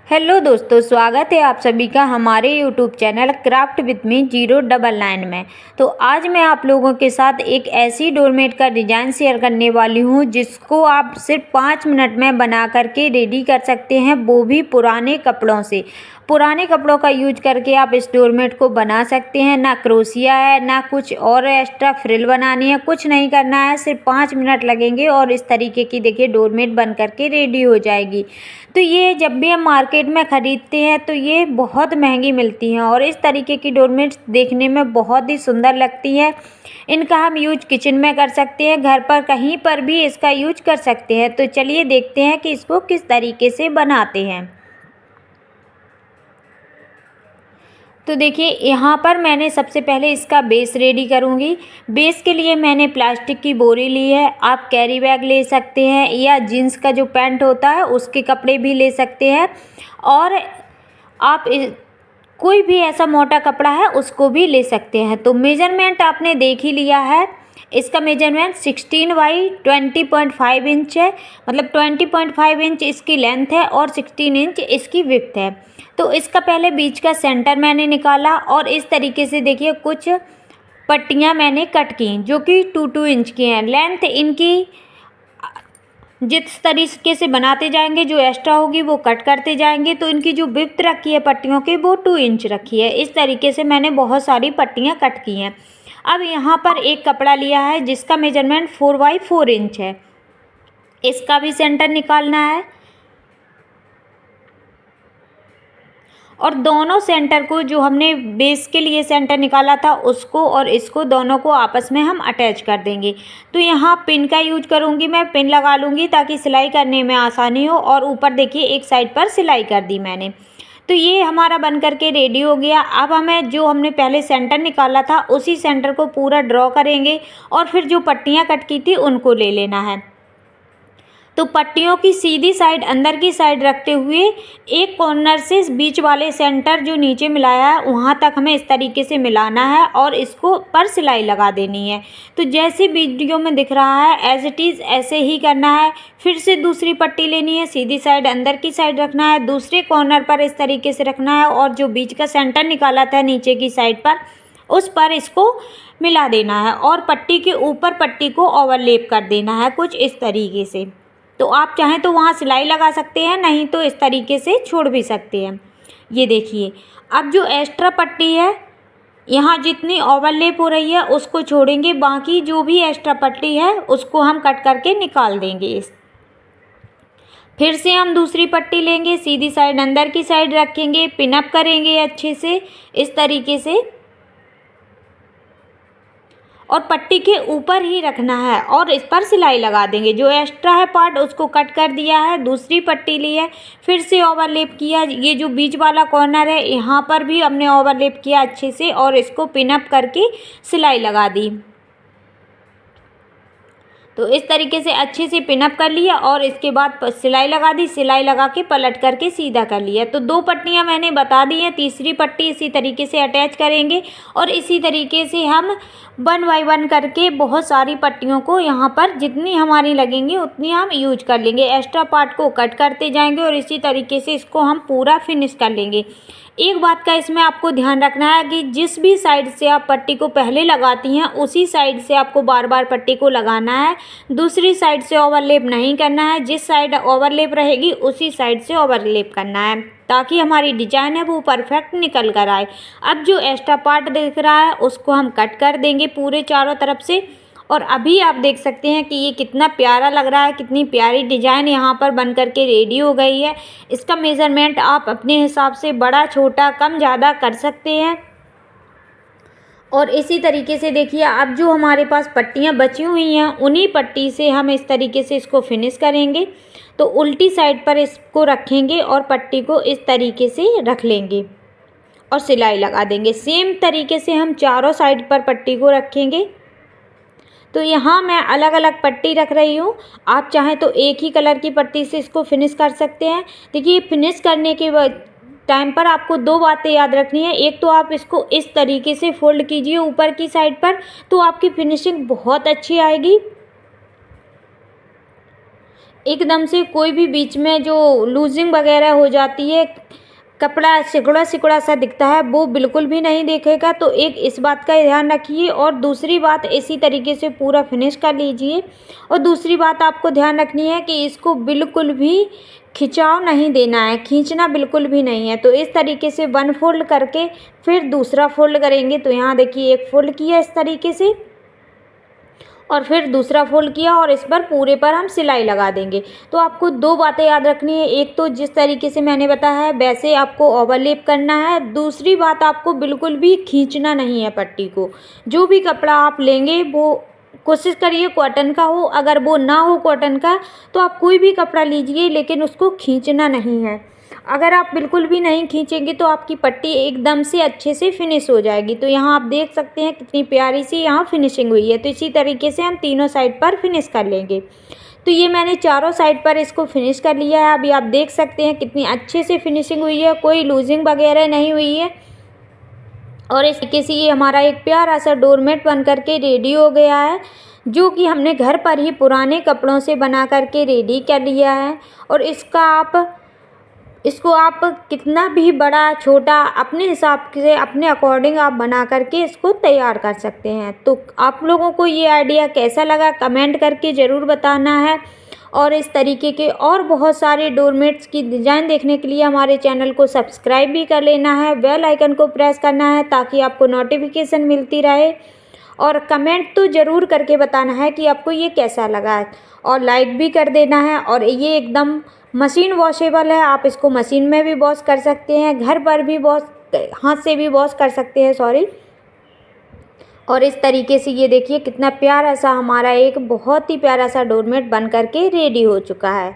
Hello दोस्तों, स्वागत है आप सभी का हमारे YouTube channel craft with me 099 में। तो आज मैं आप लोगों के साथ एक ऐसी डोरमेट का डिज़ाइन शेयर करने वाली हूं जिसको आप सिर्फ 5 मिनट में बना करके रेडी कर सकते हैं, वो भी पुराने कपड़ों से। पुराने कपड़ों का यूज करके आप इस डोरमेट को बना सकते हैं। ना क्रोशिया है, ना कुछ और एक्स्ट्रा फ्रिल बनानी है, कुछ नहीं करना है, सिर्फ 5 मिनट लगेंगे और इस तरीके की देखिए डोरमेट बन करके रेडी हो जाएगी। तो ये जब भी हम मार्केट में ख़रीदते हैं तो ये बहुत महंगी मिलती हैं और इस तरीके की डोरमेट्स देखने में बहुत ही सुंदर लगती है। इनका हम यूज किचन में कर सकते हैं, घर पर कहीं पर भी इसका यूज कर सकते हैं। तो चलिए देखते हैं कि इसको किस तरीके से बनाते हैं। तो देखिए यहाँ पर मैंने सबसे पहले इसका बेस रेडी करूँगी। बेस के लिए मैंने प्लास्टिक की बोरी ली है। आप कैरी बैग ले सकते हैं या जीन्स का जो पैंट होता है उसके कपड़े भी ले सकते हैं, और आप कोई भी ऐसा मोटा कपड़ा है उसको भी ले सकते हैं। तो मेजरमेंट आपने देख ही लिया है। इसका मेजरमेंट 16 बाई 20.5 इंच है, मतलब 20.5 इंच इसकी लेंथ है और 16 इंच इसकी विड्थ है। तो इसका पहले बीच का सेंटर मैंने निकाला और इस तरीके से देखिए कुछ पट्टियाँ मैंने कट की जो कि 2-2 इंच की हैं। लेंथ इनकी जिस तरीके से बनाते जाएंगे जो एक्स्ट्रा होगी वो कट करते जाएंगे। तो इनकी जो विड्थ रखी है पट्टियों की वो 2 इंच रखी है। इस तरीके से मैंने बहुत सारी पट्टियाँ कट की हैं। अब यहाँ पर एक कपड़ा लिया है जिसका मेजरमेंट 4 बाई 4 इंच है। इसका भी सेंटर निकालना है और दोनों सेंटर को, जो हमने बेस के लिए सेंटर निकाला था उसको और इसको, दोनों को आपस में हम अटैच कर देंगे। तो यहाँ पिन का यूज करूँगी, मैं पिन लगा लूँगी ताकि सिलाई करने में आसानी हो। और ऊपर देखिए एक साइड पर सिलाई कर दी मैंने। तो ये हमारा बन करके रेडी हो गया। अब हमें जो हमने पहले सेंटर निकाला था उसी सेंटर को पूरा ड्रॉ करेंगे और फिर जो पट्टियाँ कट की थी उनको ले लेना है। तो पट्टियों की सीधी साइड अंदर की साइड रखते हुए एक कॉर्नर से बीच वाले सेंटर जो नीचे मिलाया है वहाँ तक हमें इस तरीके से मिलाना है और इसको पर सिलाई लगा देनी है। तो जैसे वीडियो में दिख रहा है एज इट इज़ ऐसे ही करना है। फिर से दूसरी पट्टी लेनी है, सीधी साइड अंदर की साइड रखना है, दूसरे कॉर्नर पर इस तरीके से रखना है और जो बीच का सेंटर निकाला था नीचे की साइड पर उस पर इसको मिला देना है और पट्टी के ऊपर पट्टी को ओवरलेप कर देना है कुछ इस तरीके से। तो आप चाहें तो वहाँ सिलाई लगा सकते हैं, नहीं तो इस तरीके से छोड़ भी सकते हैं। ये देखिए अब जो एक्स्ट्रा पट्टी है यहाँ जितनी ओवरलेप हो रही है उसको छोड़ेंगे, बाकी जो भी एक्स्ट्रा पट्टी है उसको हम कट करके निकाल देंगे। फिर से हम दूसरी पट्टी लेंगे, सीधी साइड अंदर की साइड रखेंगे, पिनअप करेंगे अच्छे से इस तरीके से और पट्टी के ऊपर ही रखना है और इस पर सिलाई लगा देंगे। जो एक्स्ट्रा है पार्ट उसको कट कर दिया है, दूसरी पट्टी ली है, फिर से ओवरलेप किया। ये जो बीच वाला कॉर्नर है यहाँ पर भी हमने ओवरलेप किया अच्छे से और इसको पिनअप करके सिलाई लगा दी। तो इस तरीके से अच्छे से पिनअप कर लिया और इसके बाद सिलाई लगा दी। सिलाई लगा के पलट करके सीधा कर लिया। तो 2 पट्टियाँ मैंने बता दी हैं, तीसरी पट्टी इसी तरीके से अटैच करेंगे और इसी तरीके से हम 1 बाई 1 करके बहुत सारी पट्टियों को यहाँ पर जितनी हमारी लगेंगी उतनी हम यूज कर लेंगे। एक्स्ट्रा पार्ट को कट करते जाएंगे और इसी तरीके से इसको हम पूरा फिनिश कर लेंगे। एक बात का इसमें आपको ध्यान रखना है कि जिस भी साइड से आप पट्टी को पहले लगाती हैं उसी साइड से आपको बार बार पट्टी को लगाना है। दूसरी साइड से ओवरलेप नहीं करना है। जिस साइड ओवरलेप रहेगी उसी साइड से ओवरलेप करना है ताकि हमारी डिजाइन है वो परफेक्ट निकल कर आए। अब जो एक्स्ट्रा पार्ट दिख रहा है उसको हम कट कर देंगे पूरे चारों तरफ से। और अभी आप देख सकते हैं कि ये कितना प्यारा लग रहा है, कितनी प्यारी डिजाइन यहाँ पर बन करके रेडी हो गई है। इसका मेज़रमेंट आप अपने हिसाब से बड़ा छोटा कम ज़्यादा कर सकते हैं। और इसी तरीके से देखिए अब जो हमारे पास पट्टियाँ बची हुई हैं उन्हीं पट्टी से हम इस तरीके से इसको फिनिश करेंगे। तो उल्टी साइड पर इसको रखेंगे और पट्टी को इस तरीके से रख लेंगे और सिलाई लगा देंगे। सेम तरीके से हम चारों साइड पर पट्टी को रखेंगे। तो यहाँ मैं अलग अलग पट्टी रख रही हूँ, आप चाहें तो एक ही कलर की पट्टी से इसको फिनिश कर सकते हैं। देखिए फिनिश करने के टाइम पर आपको 2 बातें याद रखनी है। एक तो आप इसको इस तरीके से फोल्ड कीजिए ऊपर की साइड पर, तो आपकी फिनिशिंग बहुत अच्छी आएगी। एकदम से कोई भी बीच में जो लूजिंग वगैरह हो जाती है, कपड़ा सिकुड़ा सिकुड़ा सा दिखता है, वो बिल्कुल भी नहीं दिखेगा। तो एक इस बात का ध्यान रखिए। और दूसरी बात, इसी तरीके से पूरा फिनिश कर लीजिए। और दूसरी बात आपको ध्यान रखनी है कि इसको बिल्कुल भी खिंचाव नहीं देना है, खींचना बिल्कुल भी नहीं है। तो इस तरीके से 1 फोल्ड करके फिर दूसरा फोल्ड करेंगे। तो यहाँ देखिए 1 फोल्ड किया इस तरीके से, और फिर दूसरा फोल्ड किया, और इस पर पूरे पर हम सिलाई लगा देंगे। तो आपको 2 बातें याद रखनी है। एक तो जिस तरीके से मैंने बताया है वैसे आपको ओवरलैप करना है। दूसरी बात, आपको बिल्कुल भी खींचना नहीं है पट्टी को। जो भी कपड़ा आप लेंगे वो कोशिश करिए कॉटन का हो। अगर वो ना हो कॉटन का तो आप कोई भी कपड़ा लीजिए, लेकिन उसको खींचना नहीं है। अगर आप बिल्कुल भी नहीं खींचेंगे तो आपकी पट्टी एकदम से अच्छे से फिनिश हो जाएगी। तो यहाँ आप देख सकते हैं कितनी प्यारी सी यहाँ फिनिशिंग हुई है। तो इसी तरीके से हम तीनों साइड पर फिनिश कर लेंगे। तो ये मैंने चारों साइड पर इसको फिनिश कर लिया है। अभी आप देख सकते हैं कितनी अच्छे से फिनिशिंग हुई है, कोई लूजिंग वगैरह नहीं हुई है। और इस तरीके से ये हमारा एक प्यारा सा डोरमेट बन करके रेडी हो गया है, जो कि हमने घर पर ही पुराने कपड़ों से बना करके रेडी कर लिया है। और इसको आप कितना भी बड़ा छोटा अपने हिसाब से अपने अकॉर्डिंग आप बना करके इसको तैयार कर सकते हैं। तो आप लोगों को ये आइडिया कैसा लगा कमेंट करके ज़रूर बताना है। और इस तरीके के और बहुत सारे डोरमेट्स की डिज़ाइन देखने के लिए हमारे चैनल को सब्सक्राइब भी कर लेना है, बेल आइकन को प्रेस करना है ताकि आपको नोटिफिकेशन मिलती रहे। और कमेंट तो ज़रूर करके बताना है कि आपको ये कैसा लगा है, और लाइक भी कर देना है। और ये एकदम मशीन वॉशेबल है, आप इसको मशीन में भी वॉश कर सकते हैं, घर पर भी वॉश, हाथ से भी वॉश कर सकते हैं, सॉरी। और इस तरीके से ये देखिए कितना प्यारा सा हमारा एक बहुत ही प्यारा सा डोरमेट बन करके रेडी हो चुका है।